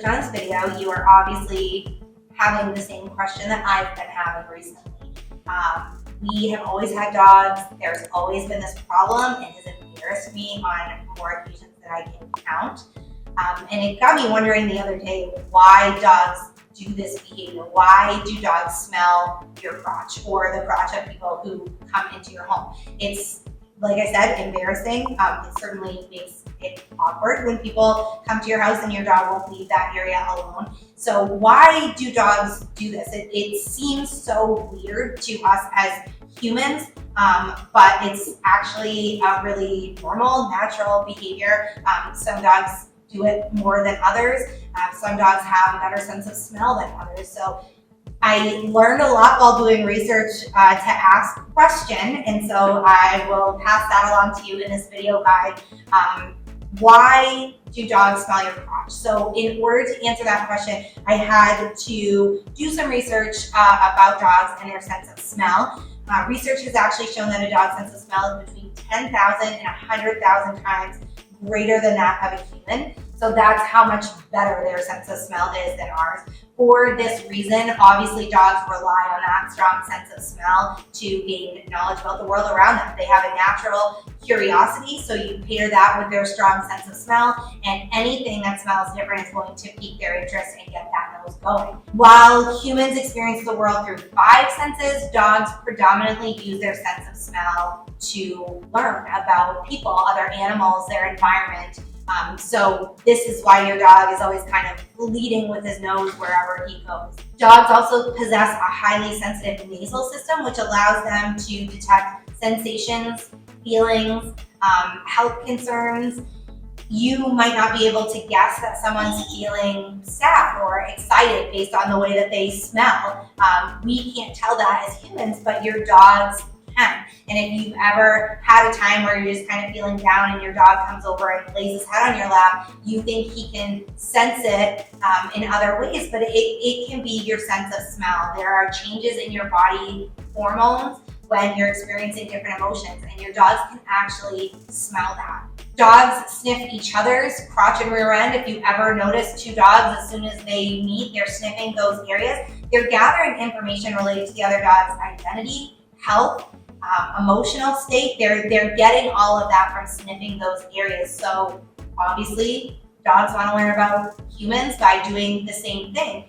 clicked on this video, you are obviously having the same question that I've been having recently. We have always had dogs. There's always been this problem. It has embarrassed me on more occasions than I can count. And it got me wondering the other day why dogs do this behavior. Why do dogs smell your crotch or the crotch of people who come into your home? It's, like I said, embarrassing. It certainly makes it awkward when people come to your house and your dog won't leave that area alone. So why do dogs do this? It seems so weird to us as humans, but it's actually a really normal, natural behavior. Some dogs do it more than others. Some dogs have a better sense of smell than others. So I learned a lot while doing research to ask a question, and so I will pass that along to you in this video guide. Why do dogs smell your crotch? So in order to answer that question, I had to do some research about dogs and their sense of smell. Research has actually shown that a dog's sense of smell is between 10,000 and 100,000 times greater than that of a human. So that's how much better their sense of smell is than ours. For this reason, obviously dogs rely on that strong sense of smell to gain knowledge about the world around them. They have a natural curiosity, so you pair that with their strong sense of smell, and anything that smells different is going to pique their interest and get that nose going. While humans experience the world through 5 senses, dogs predominantly use their sense of smell to learn about people, other animals, their environment. So this is why your dog is always kind of leading with his nose wherever he goes. Dogs also possess a highly sensitive nasal system, which allows them to detect sensations, feelings, health concerns. You might not be able to guess that someone's feeling sad or excited based on the way that they smell. We can't tell that as humans, but your dogs can. And if you've ever had a time where you're just kind of feeling down and your dog comes over and lays his head on your lap, you think he can sense it in other ways, but it can be your sense of smell. There are changes in your body hormones when you're experiencing different emotions, and your dogs can actually smell that. Dogs sniff each other's crotch and rear end. If you ever notice 2 dogs, as soon as they meet, they're sniffing those areas. They're gathering information related to the other dog's identity, health, emotional state. They're getting all of that from sniffing those areas. So obviously dogs want to learn about humans by doing the same thing.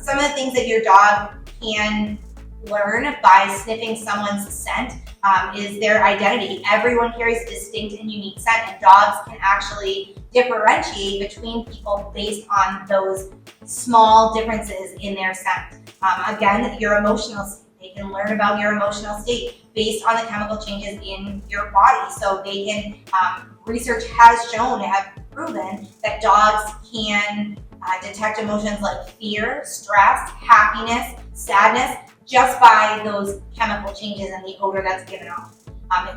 Some of the things that your dog can learn by sniffing someone's scent is their identity. Everyone carries a distinct and unique scent, and dogs can actually differentiate between people based on those small differences in their scent. Again, your emotional state. They can learn about your emotional state based on the chemical changes in your body. So they can, research has shown, have proven that dogs can detect emotions like fear, stress, happiness, sadness, just by those chemical changes and the odor that's given off.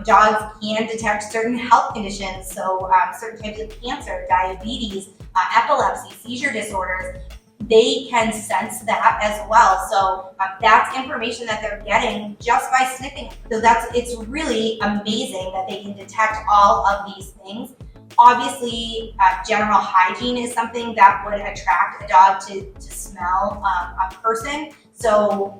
Dogs can detect certain health conditions, so certain types of cancer, diabetes, epilepsy, seizure disorders. They can sense that as well. So that's information that they're getting just by sniffing. So it's really amazing that they can detect all of these things. Obviously, general hygiene is something that would attract a dog to smell a person. So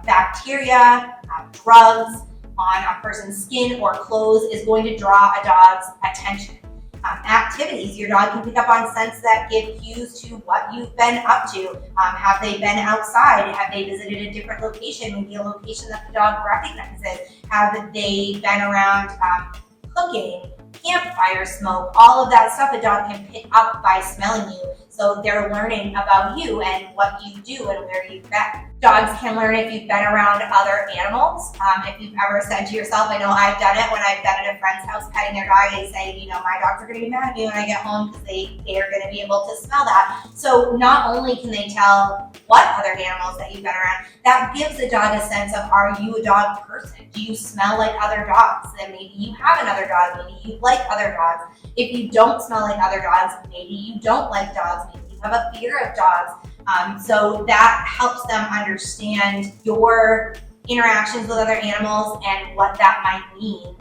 bacteria, drugs on a person's skin or clothes is going to draw a dog's attention. Activities, your dog can pick up on scents that give cues to what you've been up to. Have they been outside? Have they visited a different location, maybe a location that the dog recognizes? Have they been around cooking, campfire smoke? All of that stuff a dog can pick up by smelling you. So they're learning about you and what you do and where you've been. Dogs can learn if you've been around other animals. If you've ever said to yourself, I know I've done it when I've been at a friend's house petting their dog, they say, my dogs are going to be mad at me when I get home because they are going to be able to smell that. So not only can they tell what other animals that you've been around, that gives the dog a sense of, are you a dog person? Do you smell like other dogs? Then maybe you have another dog, maybe you like other dogs. If you don't smell like other dogs, maybe you don't like dogs, maybe you have a fear of dogs. So that helps them understand your interactions with other animals and what that might mean.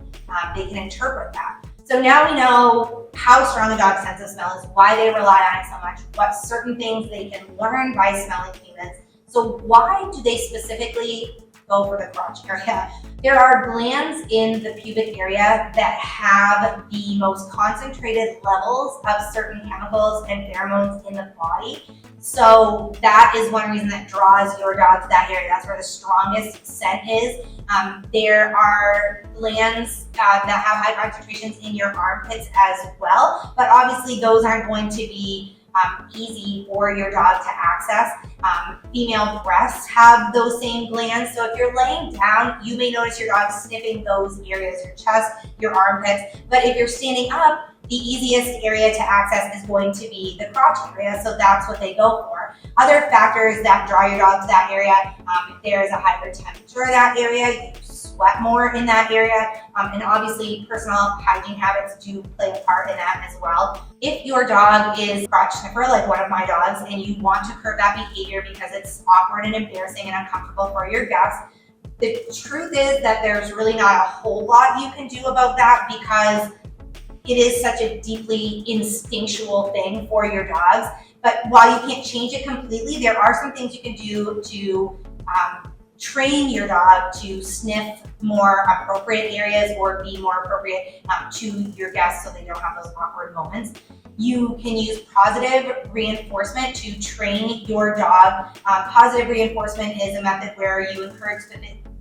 They can interpret that. So now we know how strong a dog's sense of smell is, why they rely on it so much, what certain things they can learn by smelling humans. So why do they specifically go for the crotch area? There are glands in the pubic area that have the most concentrated levels of certain chemicals and pheromones in the body. So that is one reason that draws your dog to that area. That's where the strongest scent is. There are glands that have high concentrations in your armpits as well, but obviously those aren't going to be easy for your dog to access. Female breasts have those same glands, so if you're laying down, you may notice your dog sniffing those areas, your chest, your armpits, but if you're standing up, the easiest area to access is going to be the crotch area, so that's what they go for. Other factors that draw your dog to that area, if there's a higher temperature in that area, you sweat more in that area, and obviously personal hygiene habits do play a part in that as well. If your dog is a crotch sniffer, like one of my dogs, and you want to curb that behavior because it's awkward and embarrassing and uncomfortable for your guests, the truth is that there's really not a whole lot you can do about that because it is such a deeply instinctual thing for your dogs. But while you can't change it completely, there are some things you can do to train your dog to sniff more appropriate areas or be more appropriate to your guests so they don't have those awkward moments. You can use positive reinforcement to train your dog. Positive reinforcement is a method where you encourage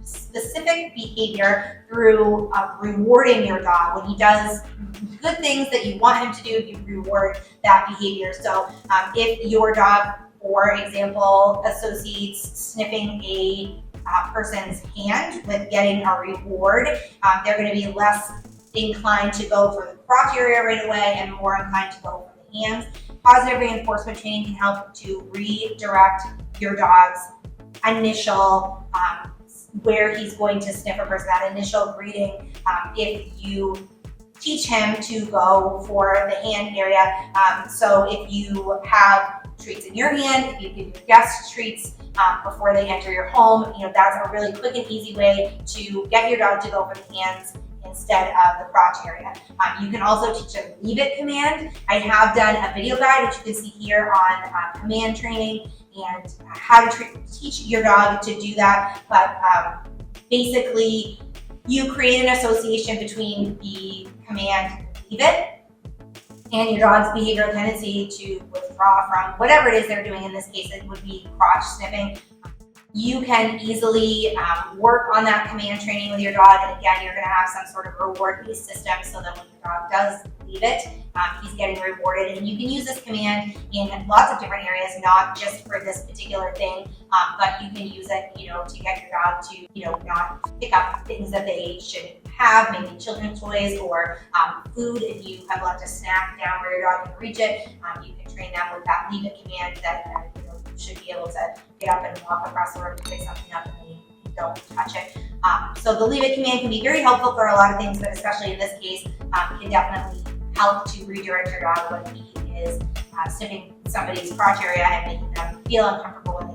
specific behavior through rewarding your dog. When he does good things that you want him to do, you reward that behavior. So if your dog, for example, associates sniffing a person's hand with getting a reward, they're going to be less inclined to go for the crotch area right away and more inclined to go for the hands. Positive reinforcement training can help to redirect your dog's initial where he's going to sniff a person, that initial greeting. If you teach him to go for the hand area, so if you have treats in your hand, if you give your guests treats before they enter your home, that's a really quick and easy way to get your dog to go for the hands instead of the crotch area. You can also teach a leave it command. I have done a video guide, which you can see here on command training and how to teach your dog to do that. But basically, you create an association between the command leave it and your dog's behavioral tendency to withdraw from whatever it is they're doing. In this case, it would be crotch sniffing. You can easily work on that command training with your dog, and again, you're going to have some sort of reward-based system so that when your dog does leave it, he's getting rewarded. And you can use this command in lots of different areas, not just for this particular thing, but you can use it, to get your dog to, not pick up things that they shouldn't have, maybe children's toys or food. If you have left a snack down where your dog can reach it, you can train them with that leave it command that should be able to get up and walk across the room to pick something up and they don't touch it. So the leave it command can be very helpful for a lot of things, but especially in this case, can definitely help to redirect your dog when he is sniffing somebody's crotch area and making them feel uncomfortable when